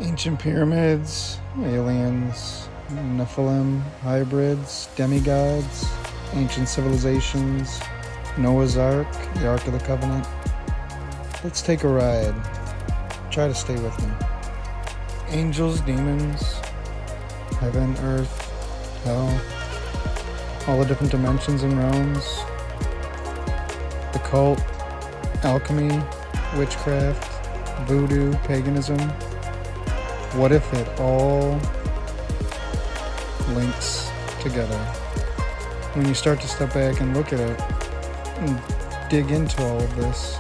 Ancient pyramids, aliens, Nephilim, hybrids, demigods, ancient civilizations, Noah's Ark, the Ark of the Covenant. Let's take a ride. Try to stay with me. Angels, demons, heaven, earth, hell, all the different dimensions and realms, the cult, alchemy, witchcraft, voodoo, paganism. What if it all links together? When you start to step back and look at it and dig into all of this,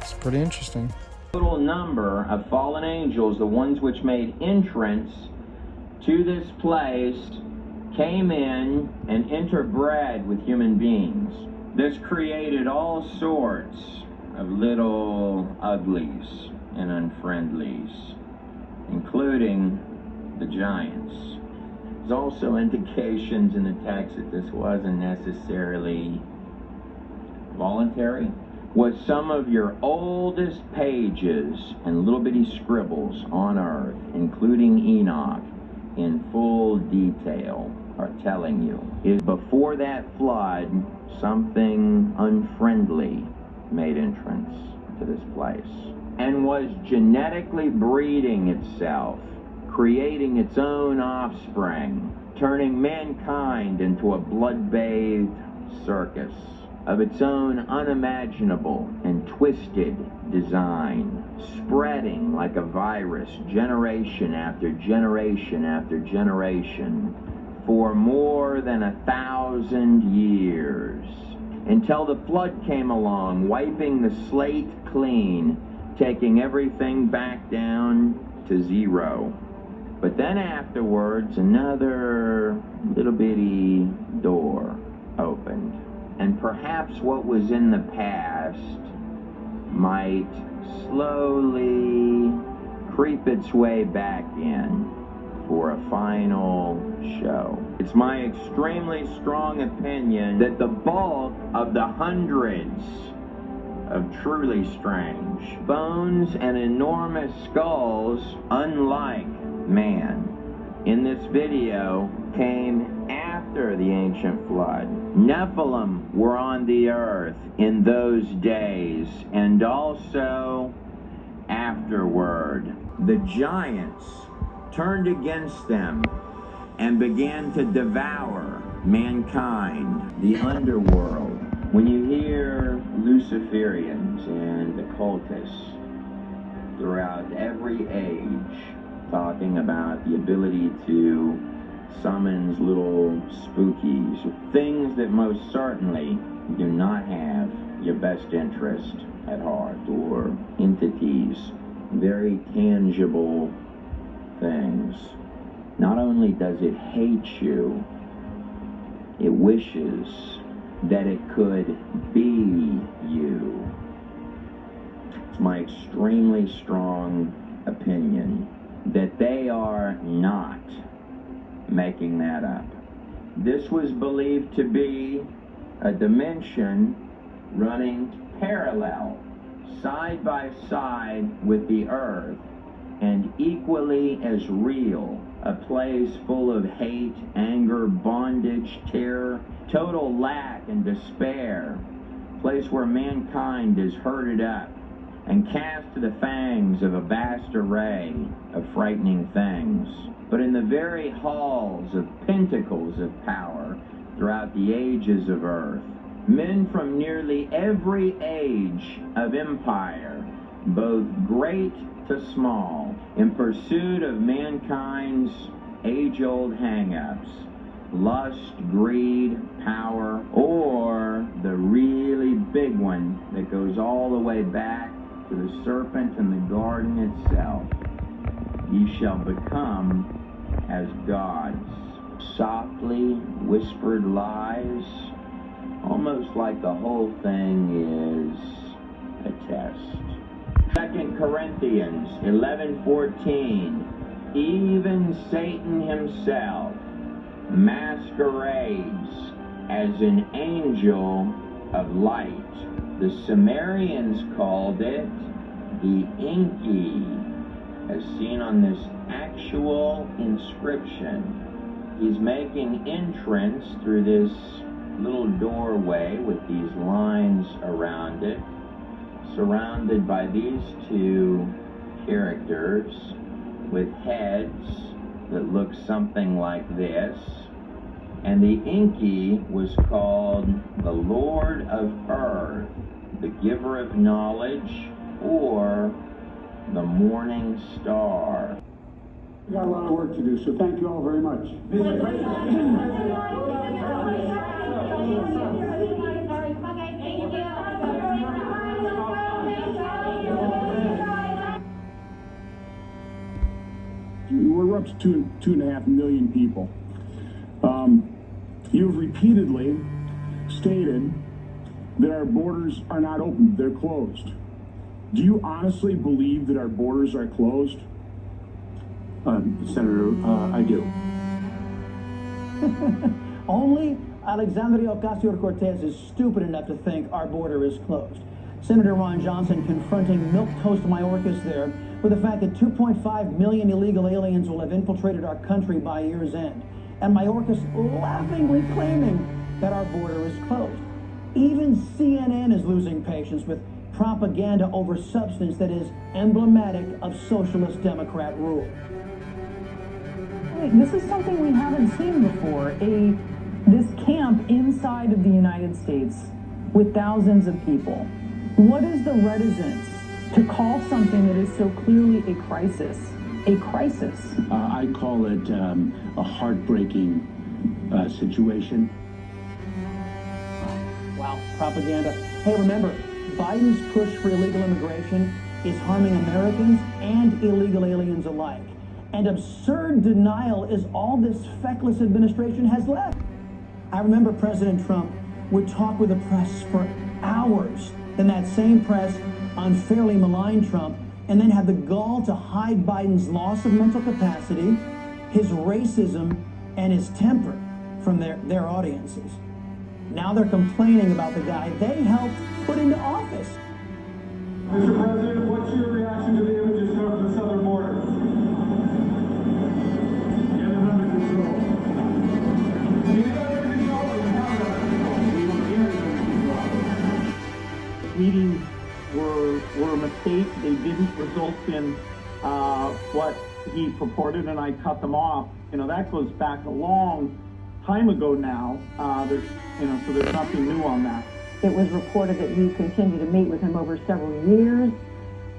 it's pretty interesting. Total number of fallen angels, the ones which made entrance to this place, came in and interbred with human beings. This created all sorts of little uglies and unfriendlies, including the giants. There's also indications in the text that this wasn't necessarily voluntary. Was some of your oldest pages and little bitty scribbles on earth, including Enoch, in full detail, are telling you is before that flood, something unfriendly made entrance to this place and was genetically breeding itself, creating its own offspring, turning mankind into a blood-bathed circus of its own unimaginable and twisted design, spreading like a virus generation after generation after generation for more than 1,000 years, until the flood came along, wiping the slate clean, taking everything back down to zero. But then afterwards, another little bitty door opened, and perhaps what was in the past might slowly creep its way back in for a final show. It's my extremely strong opinion that the bulk of the hundreds of truly strange bones and enormous skulls, unlike man, in this video came after the ancient flood. Nephilim were on the earth in those days and also afterward. The giants turned against them and began to devour mankind, the underworld. When you hear Luciferians and occultists throughout every age talking about the ability to summon little spookies, things that most certainly do not have your best interest at heart, or entities, very tangible things. Not only does it hate you, it wishes that it could be you. It's my extremely strong opinion that they are not making that up. This was believed to be a dimension running parallel, side by side with the earth, and equally as real, a place full of hate, anger, bondage, terror, total lack and despair, a place where mankind is herded up and cast to the fangs of a vast array of frightening things. But in the very halls of pentacles of power throughout the ages of earth, men from nearly every age of empire, both great to small, in pursuit of mankind's age-old hang-ups, lust, greed, power, or the really big one that goes all the way back to the serpent in the garden itself. Ye shall become as gods. Softly whispered lies, almost like the whole thing is a test. 2 Corinthians 11:14, even Satan himself masquerades as an angel of light. The Sumerians called it The Inky, as seen on this actual inscription, he's making entrance through this little doorway with these lines around it, surrounded by these two characters with heads that look something like this. And the Inky was called the Lord of Earth, the Giver of Knowledge, or the Morning Star. We got a lot of work to do, so thank you all very much. We're up to 2.5 million people. You've repeatedly stated that our borders are not open, they're closed. Do you honestly believe that our borders are closed? Senator, I do. Only Alexandria Ocasio-Cortez is stupid enough to think our border is closed. Senator Ron Johnson confronting milquetoast Mayorkas there with the fact that 2.5 million illegal aliens will have infiltrated our country by year's end. And Mayorkas laughingly claiming that our border is closed. Even CNN is losing patience with propaganda over substance that is emblematic of socialist Democrat rule. This is something we haven't seen before. This camp inside of the United States with thousands of people. What is the reticence to call something that is so clearly a crisis? A crisis. I call it a heartbreaking situation. Wow, propaganda. Hey, remember, Biden's push for illegal immigration is harming Americans and illegal aliens alike. And absurd denial is all this feckless administration has left. I remember President Trump would talk with the press for hours. Then that same press unfairly maligned Trump and then had the gall to hide Biden's loss of mental capacity, his racism, and his temper from their audiences. Now they're complaining about the guy they helped put into office. Mr. President, what's your reaction to the images from the southern border? Get it under control. You got it under control, or you have it under control? Meetings were a mistake. They didn't result in what he purported, and I cut them off. You know, that goes back a long time ago now. So there's nothing new on that. It was reported that you continued to meet with him over several years,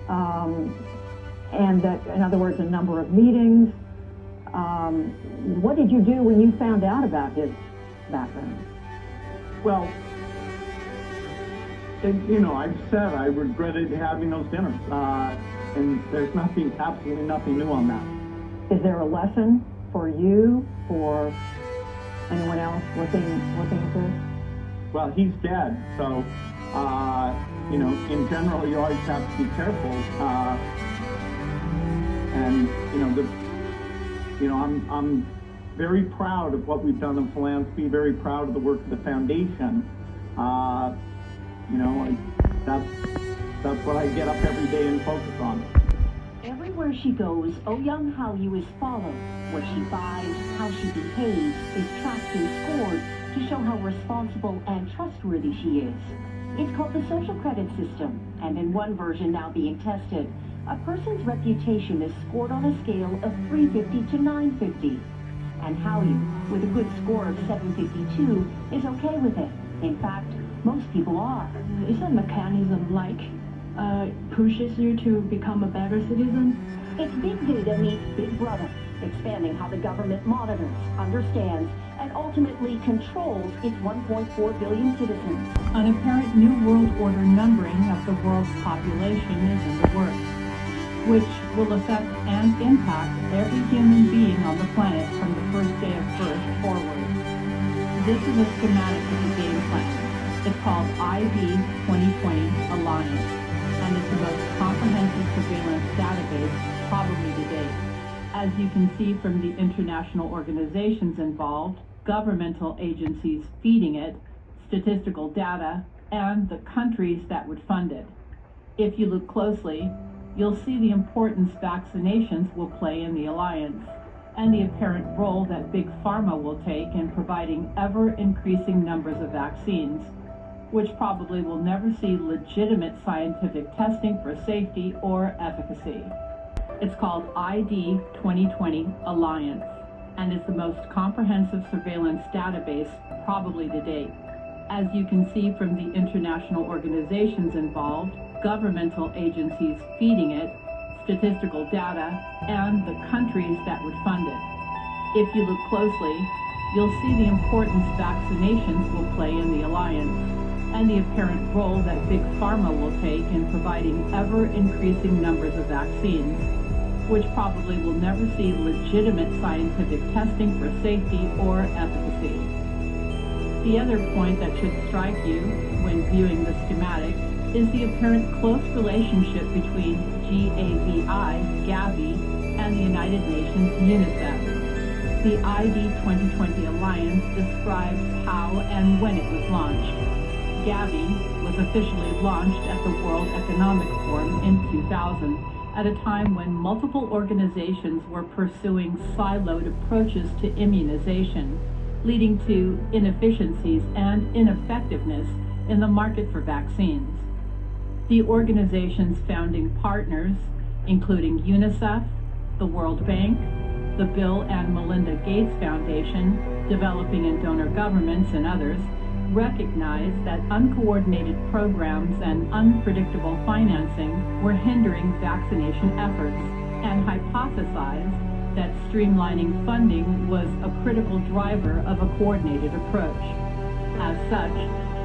and that, in other words, a number of meetings. What did you do when you found out about his background? Well, I've said I regretted having those dinners, and there's absolutely nothing new on that. Is there a lesson for you, for anyone else looking at this? Well, he's dead, so, in general, you always have to be careful. I'm very proud of what we've done in philanthropy, very proud of the work of the foundation. That's what I get up every day and focus on. Everywhere she goes, Ouyang Hallyu is followed. What she buys, how she behaves, is tracked and scored to show how responsible and trustworthy she is. It's called the social credit system, and in one version now being tested, a person's reputation is scored on a scale of 350 to 950. And Hallyu, with a good score of 752, is okay with it. In fact, most people are. Is a mechanism pushes you to become a better citizen? It's big data meets Big Brother, expanding how the government monitors, understands, and ultimately controls its 1.4 billion citizens. An apparent new world order numbering of the world's population is in the works, which will affect and impact every human being on the planet from the first day of birth forward. This is a schematic of the game plan. It's called ID 2020 Alliance, and it's the most comprehensive surveillance database probably to date. As you can see from the international organizations involved, governmental agencies feeding it, statistical data, and the countries that would fund it. If you look closely, you'll see the importance vaccinations will play in the alliance, and the apparent role that Big Pharma will take in providing ever-increasing numbers of vaccines, which probably will never see legitimate scientific testing for safety or efficacy. It's called ID 2020 Alliance, and is the most comprehensive surveillance database probably to date. As you can see from the international organizations involved, governmental agencies feeding it, statistical data, and the countries that would fund it. If you look closely, you'll see the importance vaccinations will play in the alliance, and the apparent role that Big Pharma will take in providing ever-increasing numbers of vaccines, which probably will never see legitimate scientific testing for safety or efficacy. The other point that should strike you when viewing the schematic is the apparent close relationship between Gavi, and the United Nations UNICEF. The ID 2020 Alliance describes how and when it was launched. Gavi was officially launched at the World Economic Forum in 2000, at a time when multiple organizations were pursuing siloed approaches to immunization, leading to inefficiencies and ineffectiveness in the market for vaccines. The organization's founding partners, including UNICEF, the World Bank, the Bill and Melinda Gates Foundation, developing and donor governments, and others, recognize that uncoordinated programs and unpredictable financing were hindering vaccination efforts, and hypothesized that streamlining funding was a critical driver of a coordinated approach. As such,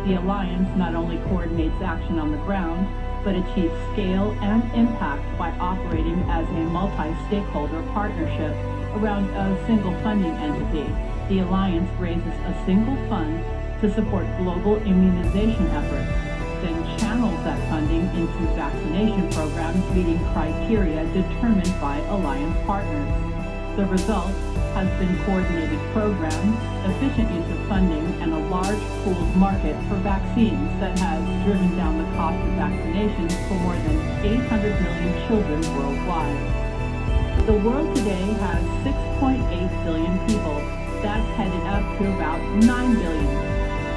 the Alliance not only coordinates action on the ground, but achieves scale and impact by operating as a multi-stakeholder partnership around a single funding entity. The Alliance raises a single fund to support global immunization efforts, then channels that funding into vaccination programs meeting criteria determined by Alliance partners. The result has been coordinated programs, efficient use of funding, and a large pooled market for vaccines that has driven down the cost of vaccinations for more than 800 million children worldwide. The world today has 6.8 billion people. That's headed up to about 9 billion.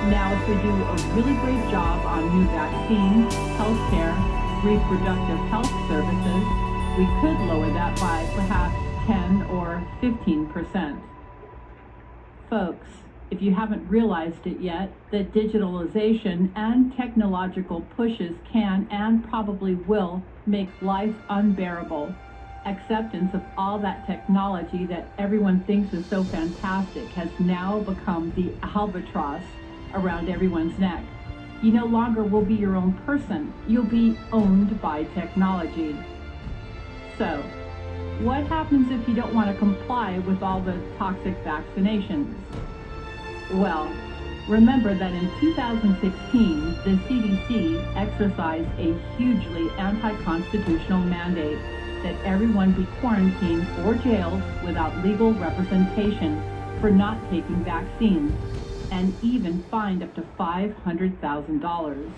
Now, if we do a really great job on new vaccines, healthcare, reproductive health services, we could lower that by perhaps 10 or 15%. Folks, if you haven't realized it yet, that digitalization and technological pushes can and probably will make life unbearable. Acceptance of all that technology that everyone thinks is so fantastic has now become the albatross around everyone's neck. You no longer will be your own person. You'll be owned by technology. So, what happens if you don't want to comply with all the toxic vaccinations? Well, remember that in 2016, the CDC exercised a hugely anti-constitutional mandate that everyone be quarantined or jailed without legal representation for not taking vaccines, and even fined up to $500,000.